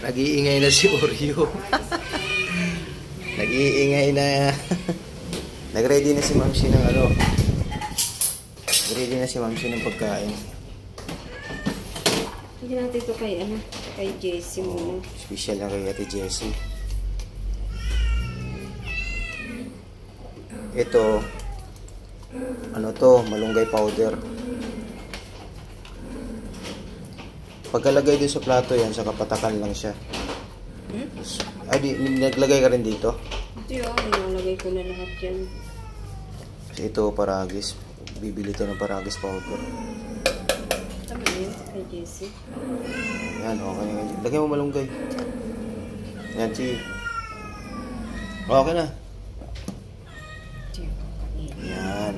Nag-iingay na si Oreo. Nag-iingay na. Nag-ready na si Mamsi ng ano. Nag-ready na si Mamsi ng pagkain. Hindi natin ito kay ano, kay Jessie muna. Special na kay Ate Jessie. Ito, ano to, malunggay powder. Pagkalagay din sa plato yan, sa kapatakan lang siya. Ay, naglagay ka rin dito? Ito yun, nalagay ko na lahat yan. Kasi ito, paragis. Bibili ito ng paragis powder. Tama yun, kay Jessie. Yan, okay. Lagay mo malunggay. Yan, si. Okay na. Yan.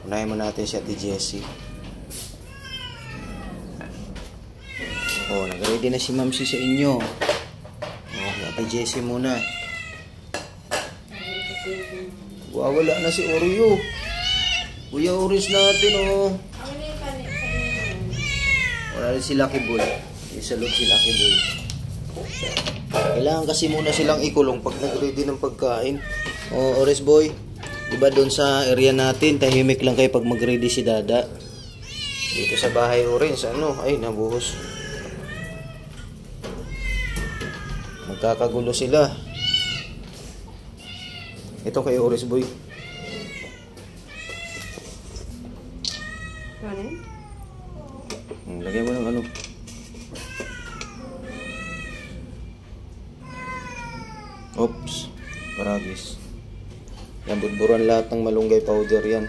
Unahin mo natin si Ate Jessie. Oh, nag-ready na si Mamsi sa inyo. Oh, Ate Jessie muna. Wow, wala na si Oreo. Kuya Oris natin, oh. Wala rin si Lucky Boy. Isa loob si Lucky Boy. Kailangan kasi muna silang ikulong pag nag-ready ng pagkain. Oh, Oris Boy. Diba doon sa area natin, tahimik lang kayo pag mag-ready si Dada. Dito sa bahay Orange, ano? Ay, nabuhos. Magkakagulo sila. Ito kay Orange Boy. Ano? Lagay mo ng ano. Oops. Paragis. Yan, burburan lahat ng malunggay powder yan.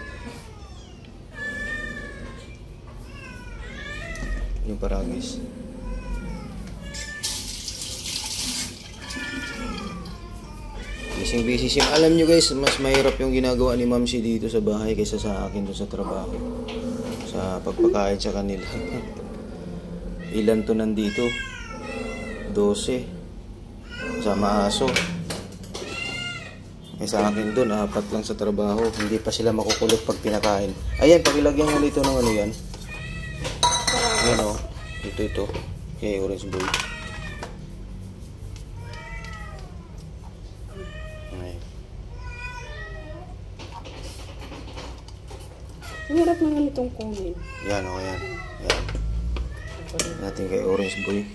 Yung paragis. Busy siya. Alam nyo guys, mas mahirap yung ginagawa ni Mamsi dito sa bahay kaysa sa akin doon sa trabaho. Sa pagpakain sa kanila. Ilan to nandito? 12. Sama aso. Eh sa akin doon, 4 lang sa trabaho. Hindi pa sila makukulot pag pinakain. Ayan, pakilagyan mo dito ng ano yan. Ayan o. Ito. Okay, Orange Boy. Ayan. Hirap naman itong kunin. Yan o, yan. Yan. Natin kay Orange Boy.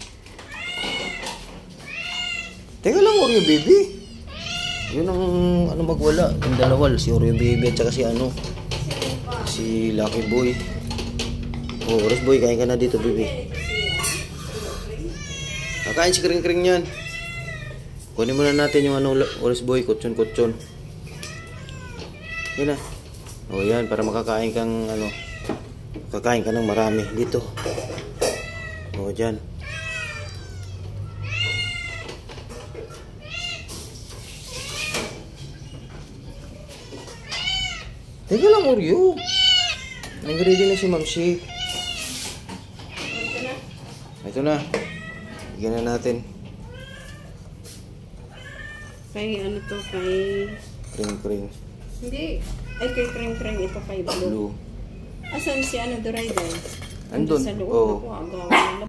Teka lang, Oreo Baby. Yun ang ano magwala. Yung dalawa, si Oreo Baby at saka si ano. Si Lucky Boy. Oh, Orange Boy, kain ka na dito, baby. Kakain si Kring Kring yan. Kunin muna natin yung ano, Orange Boy, kutson. Yun na. O yan, para makakain kang ano. Kakain ka ng marami dito. O dyan. Teka lang, Oreo. Nag-ready na si Mamsi. Ito na. Bigyan na natin. Kay ano to, kay... Kring. Hindi. Ay, kay Kring. Ito kay Blue. Blue. Asan si ano, the rider? Andun. Sa loob. Oo. Ako, agawan.